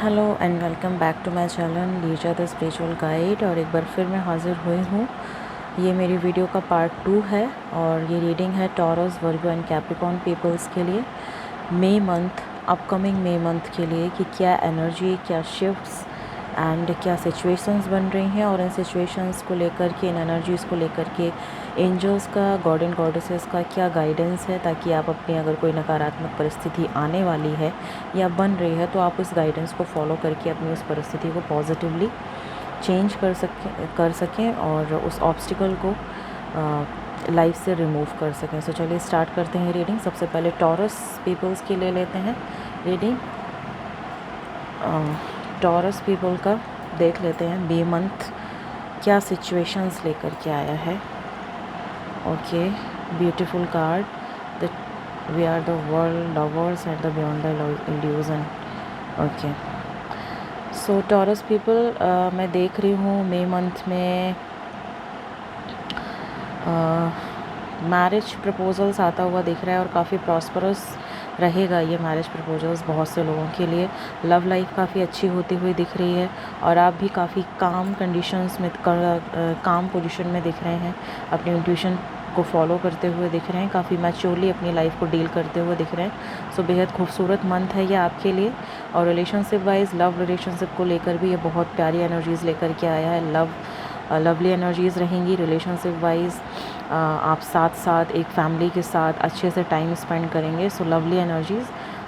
Hello and welcome back to my channel Liza the spiritual guide. और एक बार फिर मैं हाज़िर हुई हूँ। ये मेरी वीडियो का पार्ट 2 है और ये रीडिंग है Taurus, Virgo and Capricorn peoples के लिए मई मंथ, अपकमिंग मई मंथ के लिए कि क्या एनर्जी, क्या शिफ्ट्स एंड क्या सिचुएशंस बन रही हैं और इन सिचुएशंस को लेकर के, इन एनर्जीज़ को लेकर के एंजल्स का, गॉड एंड गॉडेसेस का क्या गाइडेंस है, ताकि आप अपनी अगर कोई नकारात्मक परिस्थिति आने वाली है या बन रही है तो आप उस गाइडेंस को फॉलो करके अपनी उस परिस्थिति को पॉजिटिवली चेंज कर सकें और उस ऑब्स्टिकल को लाइफ से रिमूव कर सकें। सो चलिए स्टार्ट करते हैं रीडिंग। सबसे पहले टॉरस पीपल्स के लिए लेते हैं रीडिंग। टॉरस पीपल का देख लेते हैं बी मंथ क्या सिचुएशंस लेकर के आया है। Okay, beautiful card, the we are the world lovers and the beyond the illusion. Okay, so Taurus people, मैं देख रही हूँ मई मंथ में मैरिज प्रपोजल्स आता हुआ दिख रहा है और काफ़ी प्रॉस्परस रहेगा ये मैरिज प्रपोजल्स बहुत से लोगों के लिए। लव लाइफ काफ़ी अच्छी होती हुई दिख रही है और आप भी काफ़ी काम कंडीशंस में, काम पोजीशन में दिख रहे हैं, अपनी इंट्यूशन को फॉलो करते हुए दिख रहे हैं, काफ़ी मैच्योरली अपनी लाइफ को डील करते हुए दिख रहे हैं। सो बेहद खूबसूरत मंथ है ये आपके लिए। और रिलेशनशिप वाइज, लव रिलेशनशिप को लेकर भी ये बहुत प्यारी एनर्जीज़ लेकर के आया है। लवली एनर्जीज़ रहेंगी रिलेशनशिप वाइज। आप साथ साथ एक फैमिली के साथ अच्छे से टाइम स्पेंड करेंगे। सो लवली एनर्जीज़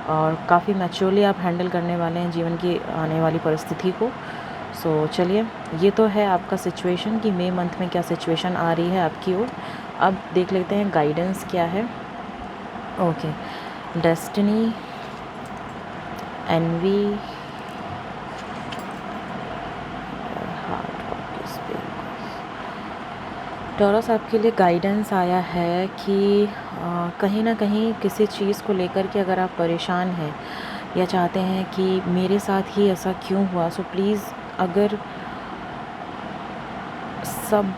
और काफ़ी मैच्योरली आप हैंडल करने वाले हैं जीवन की आने वाली परिस्थिति को। सो चलिए, ये तो है आपका सिचुएशन कि मई मंथ में क्या सिचुएशन आ रही है आपकी ओर। अब देख लेते हैं गाइडेंस क्या है। ओके, डेस्टिनी, एनवी, टॉरस आपके लिए गाइडेंस आया है कि कहीं ना कहीं किसी चीज़ को लेकर के अगर आप परेशान हैं या चाहते हैं कि मेरे साथ ही ऐसा क्यों हुआ, सो प्लीज़ अगर सब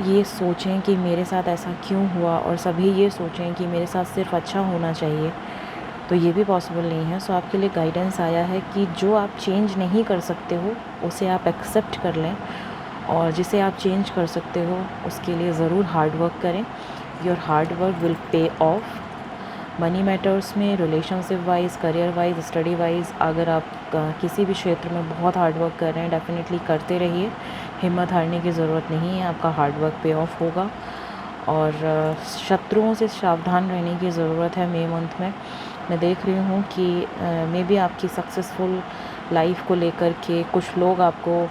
ये सोचें कि मेरे साथ ऐसा क्यों हुआ और सभी ये सोचें कि मेरे साथ सिर्फ अच्छा होना चाहिए, तो ये भी पॉसिबल नहीं है। सो आपके लिए गाइडेंस आया है कि जो आप चेंज नहीं कर सकते हो उसे आप एक्सेप्ट कर लें और जिसे आप चेंज कर सकते हो उसके लिए ज़रूर हार्ड वर्क करें। Your hard work will pay off. Money matters में, relationship wise, career wise, study wise, अगर आप किसी भी क्षेत्र में बहुत हार्ड वर्क कर रहे हैं, डेफिनेटली करते रहिए। हिम्मत हारने की ज़रूरत नहीं है, आपका हार्ड वर्क पे ऑफ होगा। और शत्रुओं से सावधान रहने की ज़रूरत है मई मंथ में। मैं देख रही हूँ कि मे बी आपकी सक्सेसफुल लाइफ को लेकर के कुछ लोग आपको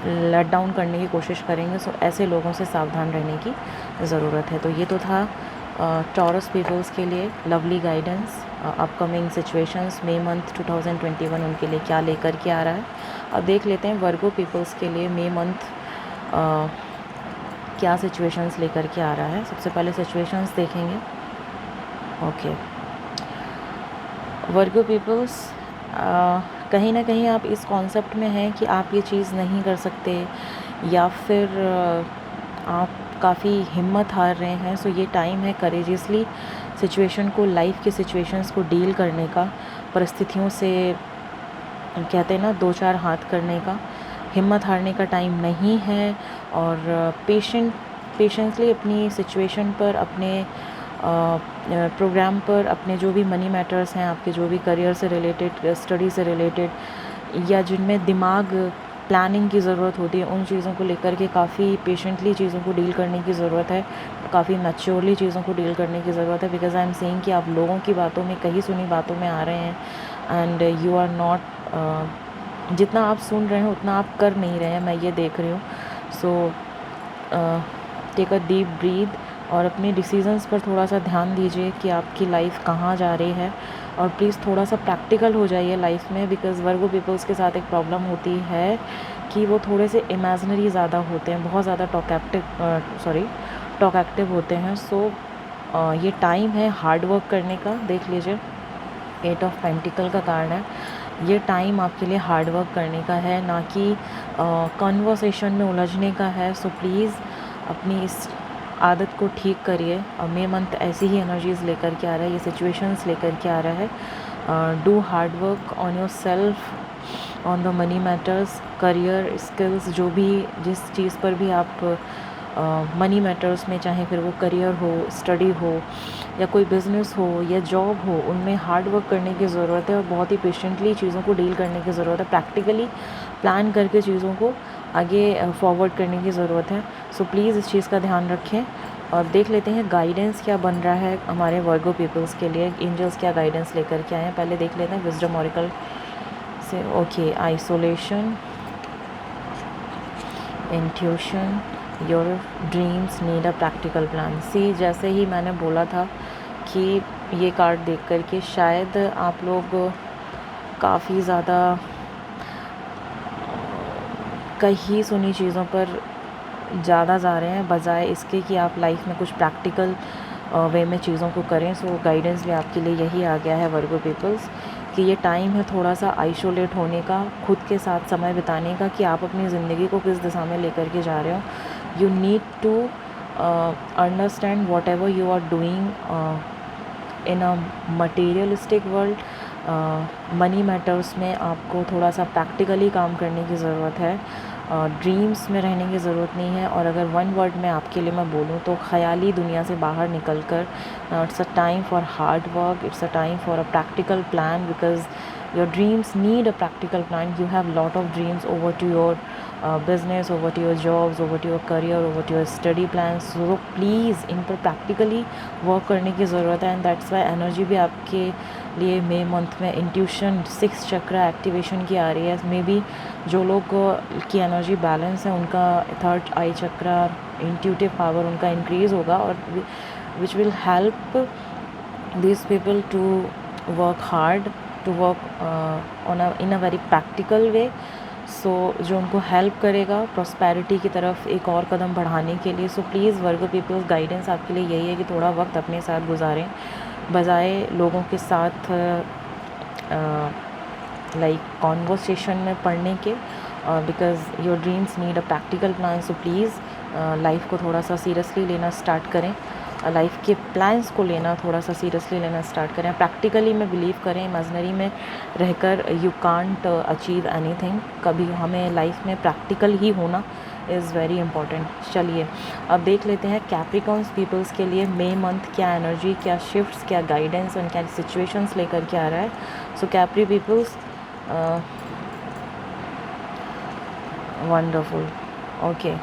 लेट डाउन करने की कोशिश करेंगे। सो ऐसे लोगों से सावधान रहने की ज़रूरत है। तो ये तो था टॉरस पीपल्स के लिए लवली गाइडेंस। अपकमिंग सिचुएशंस मई मंथ 2021 उनके लिए क्या लेकर के आ रहा है। अब देख लेते हैं वर्गो पीपल्स के लिए मई मंथ क्या सिचुएशंस लेकर के आ रहा है। सबसे पहले सिचुएशंस देखेंगे। ओके, वर्गो पीपल्स, कहीं ना कहीं आप इस कॉन्सेप्ट में हैं कि आप ये चीज़ नहीं कर सकते या फिर आप काफ़ी हिम्मत हार रहे हैं। सो ये टाइम है करेजियसली सिचुएशन को, लाइफ के सिचुएशंस को डील करने का, परिस्थितियों से कहते हैं ना दो चार हाथ करने का। हिम्मत हारने का टाइम नहीं है और पेशेंसली अपनी सिचुएशन पर, अपने प्रोग्राम पर, अपने जो भी मनी मैटर्स हैं, आपके जो भी करियर से रिलेटेड, स्टडी से रिलेटेड या जिनमें दिमाग प्लानिंग की ज़रूरत होती है, उन चीज़ों को लेकर के काफ़ी पेशेंटली चीज़ों को डील करने की ज़रूरत है, काफ़ी मैच्योरली चीज़ों को डील करने की ज़रूरत है। बिकॉज आई एम सेइंग कि आप लोगों की बातों में, कहीं सुनी बातों में आ रहे हैं एंड यू आर नॉट, जितना आप सुन रहे हैं उतना आप कर नहीं रहे हैं, मैं ये देख रही हूँ। So take a deep breath और अपने डिसीजंस पर थोड़ा सा ध्यान दीजिए कि आपकी लाइफ कहाँ जा रही है और प्लीज़ थोड़ा सा प्रैक्टिकल हो जाइए लाइफ में। बिकॉज़ वर्गो पीपल्स के साथ एक प्रॉब्लम होती है कि वो थोड़े से इमेजिनरी ज़्यादा होते हैं, बहुत ज़्यादा टॉक एक्टिव होते हैं। सो ये टाइम है हार्ड वर्क करने का। देख लीजिए, 8 ऑफ पेंटिकल का कार्ड है। ये टाइम आपके लिए हार्ड वर्क करने का है, ना कि कन्वर्सेशन में उलझने का है। सो प्लीज़ अपनी इस आदत को ठीक करिए। और मई मंथ ऐसी ही एनर्जीज़ लेकर के आ रहा है, ये सिचुएशंस लेकर के आ रहा है। Do hard work on your self, on the money matters, career, skills, जो भी जिस चीज़ पर भी आप मनी मैटर्स में, चाहे फिर वो करियर हो, स्टडी हो, या कोई बिज़नेस हो या जॉब हो, उनमें हार्ड वर्क करने की ज़रूरत है और बहुत ही पेशेंटली चीज़ों को डील करने की ज़रूरत है। प्रैक्टिकली प्लान करके चीज़ों को आगे फॉरवर्ड करने की ज़रूरत है। सो प्लीज़ इस चीज़ का ध्यान रखें। और देख लेते हैं गाइडेंस क्या बन रहा है हमारे वर्गो पीपल्स के लिए, एंजल्स क्या गाइडेंस लेकर के आए हैं। पहले देख लेते हैं विजडम ऑरिकल से। Okay, isolation, intuition, your dreams need a practical plan. See, जैसे ही मैंने बोला था कि ये कार्ड देख कर के शायद आप लोग काफ़ी ज़्यादा कही सुनी चीज़ों पर ज़्यादा जा रहे हैं, बजाय इसके कि आप लाइफ में कुछ प्रैक्टिकल वे में चीज़ों को करें। सो गाइडेंस भी आपके लिए यही आ गया है वर्गो पीपल्स, कि ये टाइम है थोड़ा सा आइसोलेट होने का, खुद के साथ समय बिताने का, कि आप अपनी ज़िंदगी को किस दिशा में लेकर के जा रहे हो। You need to understand whatever you are doing in a materialistic world. Money matters में आपको थोड़ा सा प्रैक्टिकली काम करने की ज़रूरत है, ड्रीम्स में रहने की ज़रूरत नहीं है। और अगर वन वर्ड में आपके लिए मैं बोलूँ तो ख़याली दुनिया से बाहर निकल कर, it's a time for hard work, it's a time for a practical plan, because your dreams need a practical plan. You have lot of dreams over to your business, over to your jobs, over to your career, over to your study plans. So please इन पर practically work करने की ज़रूरत है। And that's why energy भी आपके लिए मई month में intuition 6 चक्रा activation की आ रही है। मे बी जो लोग की एनर्जी बैलेंस है, उनका 3rd आई चक्रा, इंट्यूटिव पावर उनका इंक्रीज़ होगा, और which will help these people to work hard, to work in a very practical way. सो जो उनको हेल्प करेगा प्रॉस्पेरिटी की तरफ एक और कदम बढ़ाने के लिए। So please Virgo peoples, guidance आपके लिए यही है कि थोड़ा वक्त अपने साथ गुजारें, बजाय लोगों के साथ लाइक कॉन्वर्सेशन में पढ़ने के, because your dreams need a practical plan. So please life को थोड़ा सा सीरियसली लेना स्टार्ट करें, लाइफ के प्लान्स को लेना थोड़ा सा सीरियसली लेना स्टार्ट करें, प्रैक्टिकली में बिलीव करें। इमेजिनरी में रहकर यू कांट अचीव एनीथिंग। कभी हमें लाइफ में प्रैक्टिकल ही होना इज़ वेरी इंपॉर्टेंट। चलिए अब देख लेते हैं कैप्रिकॉर्न्स पीपल्स के लिए मई मंथ क्या एनर्जी, क्या शिफ्ट्स, क्या गाइडेंस और क्या सिचुएशंस लेकर के आ रहा है। So Capri peoples, wonderful. Okay,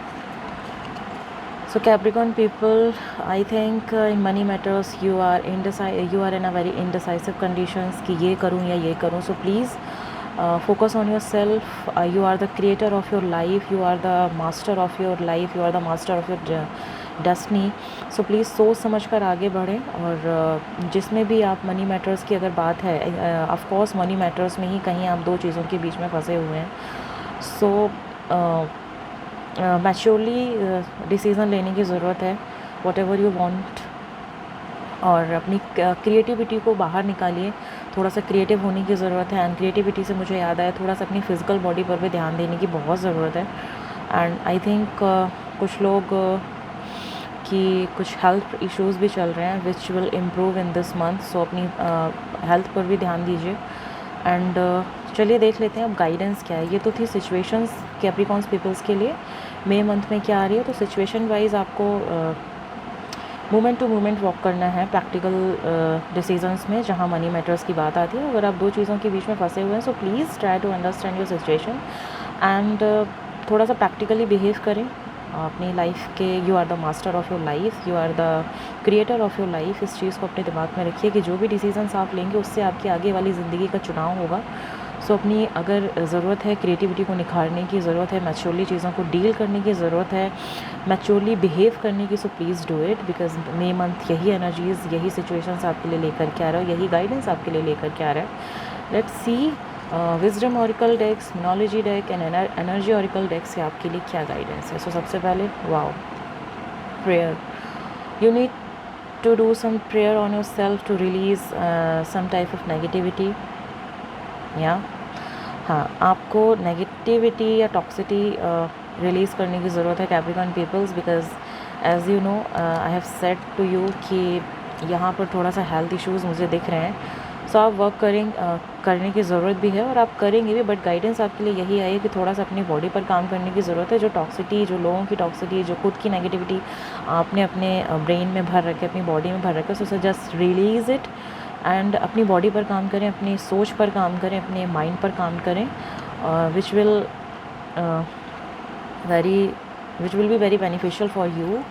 so Capricorn people, I think in money matters you are in a very indecisive conditions कि ये करूँ या ये करूँ। So please focus on yourself. You are the creator of your life, you are the master of your life, you are the master of your destiny. So please सोच समझ कर आगे बढ़ें। और जिसमें भी आप मनी मैटर्स की अगर बात है, ऑफ कोर्स मनी मैटर्स में ही कहीं आप दो चीज़ों के बीच में फंसे हुए हैं। सो मैच्योरली डिसीज़न लेने की ज़रूरत है, वॉट एवर यू वांट। और अपनी क्रिएटिविटी को बाहर निकालिए, थोड़ा सा क्रिएटिव होने की ज़रूरत है। एंड क्रिएटिविटी से मुझे याद आया, थोड़ा सा अपनी फ़िज़िकल बॉडी पर भी ध्यान देने की बहुत ज़रूरत है। एंड आई थिंक कुछ लोग की कुछ हेल्थ इश्यूज़ भी चल रहे हैं which will improve in this month. So अपनी हेल्थ पर भी ध्यान दीजिए। एंड चलिए देख लेते हैं अब गाइडेंस क्या है। ये तो थी सिचुएशंस कैप्रिकॉर्न्स पीपल्स के लिए मई मंथ में क्या आ रही है। तो सिचुएशन वाइज आपको मोमेंट टू मोमेंट वॉक करना है प्रैक्टिकल डिसीजंस में, जहाँ मनी मैटर्स की बात आती है। अगर आप दो चीज़ों के बीच में फंसे हुए हैं, so please try to understand your situation and थोड़ा सा प्रैक्टिकली बिहेव करें अपनी लाइफ के। You are the master of your life, you are the creator of your life. इस चीज़ को अपने दिमाग में रखिए कि जो भी डिसीजंस आप लेंगे उससे आपकी आगे वाली ज़िंदगी का चुनाव होगा। सो अपनी अगर ज़रूरत है क्रिएटिविटी को निखारने की, ज़रूरत है मैच्योरली चीज़ों को डील करने की, ज़रूरत है मैच्योरली बिहेव करने की, so please do it. Because May month यही एनर्जीज़, यही सिचुएशंस आपके लिए लेकर के आ रहा है, यही गाइडेंस आपके लिए लेकर के आ रहा है। Let's see wisdom oracle decks, numerology deck and energy oracle deck से आपके लिए क्या गाइडेंस है। सो सबसे पहले wow, prayer. You need to do some prayer on yourself to release some type of negativity. या हाँ, आपको नेगेटिविटी या टॉक्सिटी रिलीज़ करने की ज़रूरत है Capricorn peoples. Because as you know I have said to you कि यहाँ पर थोड़ा सा हेल्थ इश्यूज़ मुझे दिख रहे हैं। सो आप वर्क करने की ज़रूरत भी है और आप करेंगे भी, बट गाइडेंस आपके लिए यही आई है कि थोड़ा सा अपनी बॉडी पर काम करने की ज़रूरत है। जो टॉक्सिटी, जो लोगों की टॉक्सिटी, जो खुद की नेगेटिविटी आपने अपने ब्रेन में भर रखे, अपनी बॉडी में भर रखे, so just release it and अपनी बॉडी पर काम करें, अपनी सोच पर काम करें, अपने माइंड पर काम करें, which will be very beneficial for you.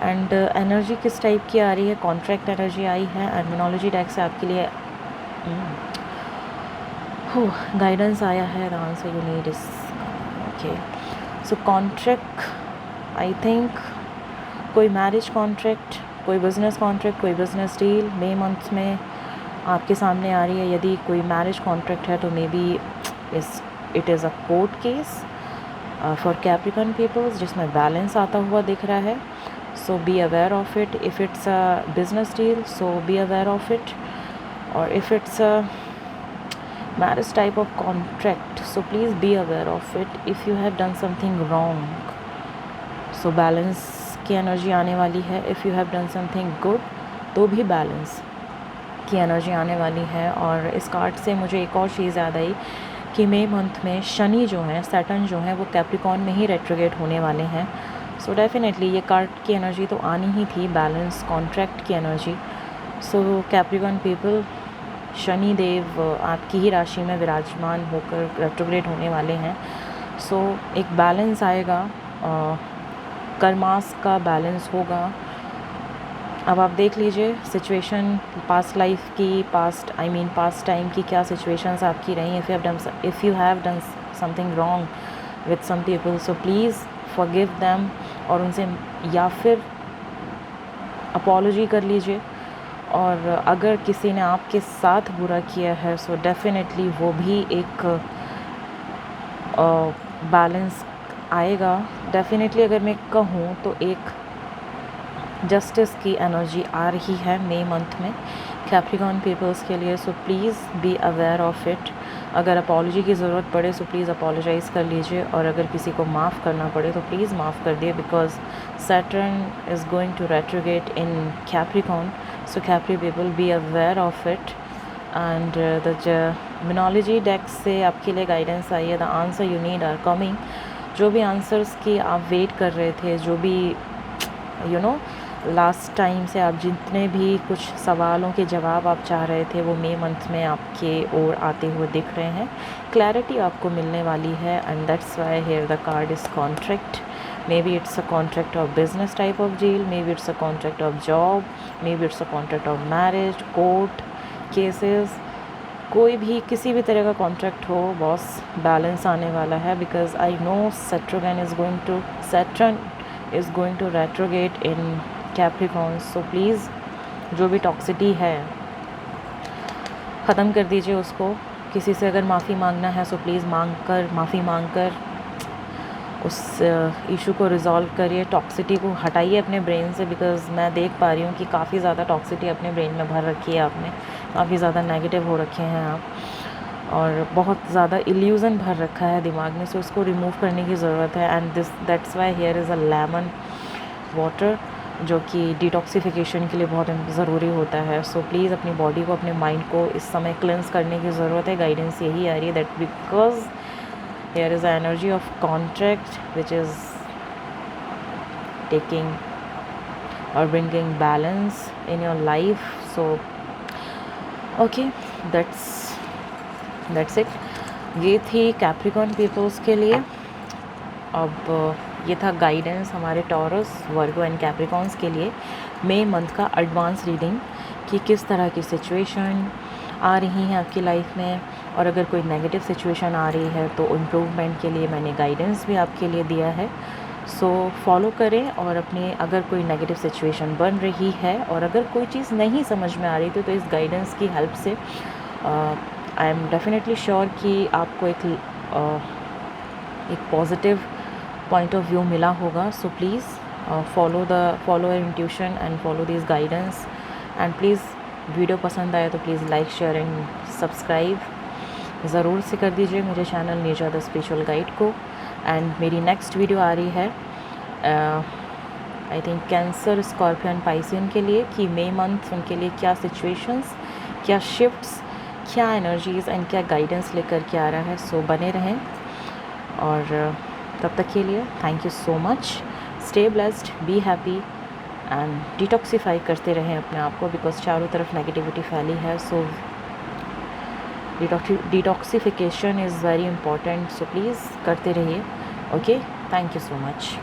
And energy किस टाइप की आ रही है? कॉन्ट्रैक्ट एनर्जी आई है एंड मोनोलॉजी डेक से आपके लिए गाइडेंस आया है। The answer you need is okay. So contract, I think कोई मैरिज कॉन्ट्रैक्ट, कोई बिज़नेस कॉन्ट्रैक्ट, कोई बिज़नेस डील मई मंथ में आपके सामने आ रही है। यदि कोई मैरिज कॉन्ट्रैक्ट है तो maybe it is a court case for Capricorn peoples, जिसमें बैलेंस आता हुआ दिख रहा है। So be aware of it. If it's a business deal, so be aware of it. और if it's a marriage type of contract, so please be aware of it if you have done something wrong. So balance की energy आने वाली है। If you have done something good, तो भी balance की energy आने वाली है। और इस कार्ड से मुझे एक और चीज़ याद आई कि मई मंथ में शनि जो है, सैटर्न जो है, वो कैप्रिकॉर्न में ही रेट्रोगेट होने वाले हैं। सो डेफिनेटली ये कार्ड की एनर्जी तो आनी ही थी, बैलेंस, कॉन्ट्रैक्ट की एनर्जी। सो कैप्रिकॉर्न पीपल, शनि देव आपकी ही राशि में विराजमान होकर रेट्रोग्रेड होने वाले हैं। सो एक बैलेंस आएगा, कर्मास का बैलेंस होगा। अब आप देख लीजिए सिचुएशन, पास्ट लाइफ की, पास्ट टाइम की क्या सिचुएशंस आपकी रही। If you have done something wrong with some people, so please forgive them, और उनसे या फिर अपॉलॉजी कर लीजिए। और अगर किसी ने आपके साथ बुरा किया है, सो डेफिनेटली वो भी एक बैलेंस आएगा। डेफिनेटली अगर मैं कहूँ तो एक जस्टिस की एनर्जी आ रही है मई मंथ में कैप्रिकॉर्न पीपल्स के लिए। So please be aware of it. अगर अपॉलॉजी की ज़रूरत पड़े सो प्लीज़ अपॉलोजाइज़ कर लीजिए, और अगर किसी को माफ़ करना पड़े तो प्लीज़ माफ़ कर दिए, because Saturn is going to retrograde in Capricorn. So Capri people, be aware of it. And the numerology deck से आपके लिए गाइडेंस आई है। The answer you need are coming. जो भी आंसर्स की आप वेट कर रहे थे, जो भी लास्ट टाइम से आप जितने भी कुछ सवालों के जवाब आप चाह रहे थे, वो मई मंथ में आपके ओर आते हुए दिख रहे हैं। क्लैरिटी आपको मिलने वाली है, and that's why here the card is contract. May be it's a contract of business type of deal, may be it's a contract of job, may be it's a contract of marriage, court cases, कोई भी किसी भी तरह का contract हो, boss balance आने वाला है। Because I know Saturn is going to retrograde in Capricorn. So please जो भी टॉक्सिटी है ख़त्म कर दीजिए उसको। किसी से अगर माफ़ी मांगना है सो प्लीज़ माफ़ी मांग कर उस इशू को रिज़ॉल्व करिए। टॉक्सिटी को हटाइए अपने ब्रेन से, बिकॉज़ मैं देख पा रही हूँ कि काफ़ी ज़्यादा टॉक्सिटी अपने ब्रेन में भर रखी है आपने, काफ़ी ज़्यादा नेगेटिव हो रखे हैं आप, और बहुत ज़्यादा इल्यूज़न भर रखा है दिमाग में। सो उसको रिमूव करने की ज़रूरत है। And that's why here is a lemon water, जो कि डिटॉक्सिफिकेशन के लिए बहुत ज़रूरी होता है। सो प्लीज़ अपनी बॉडी को, अपने माइंड को इस समय क्लेंस करने की ज़रूरत है। गाइडेंस यही आ रही है that because here is a energy of contract which is taking और bringing balance in your life. So okay, that's it. ये थी कैप्रिकॉर्न पीपल्स के लिए। अब ये था गाइडेंस हमारे टॉरस, वर्गो एंड कैप्रिकॉर्न्स के लिए मई मंथ का एडवांस रीडिंग, कि किस तरह की सिचुएशन आ रही हैं आपकी लाइफ में, और अगर कोई नेगेटिव सिचुएशन आ रही है तो इम्प्रूवमेंट के लिए मैंने गाइडेंस भी आपके लिए दिया है। सो फॉलो करें, और अपने अगर कोई नेगेटिव सिचुएशन बन रही है और अगर कोई चीज़ नहीं समझ में आ रही थी तो इस गाइडेंस की हेल्प से आई एम डेफिनेटली श्योर कि आपको एक पॉजिटिव पॉइंट ऑफ व्यू मिला होगा। So please follow your intuition and follow this guidance. And please video पसंद आए तो please like, share and subscribe ज़रूर से कर दीजिए मेरे channel nature the spiritual guide को। एंड मेरी नेक्स्ट वीडियो आ रही है I think cancer, scorpion, Piscean के लिए, कि मई मंथ उनके लिए क्या सिचुएशंस, क्या शिफ्ट्स, क्या एनर्जीज़ एंड क्या गाइडेंस लेकर के आ रहा है। सो बने रहें, और तब तक के लिए thank you so much. Stay blessed, be happy and detoxify करते रहें अपने आप को, बिकॉज चारों तरफ नेगेटिविटी फैली है। So detoxification is very important, so please करते रहिए। Okay, thank you so much.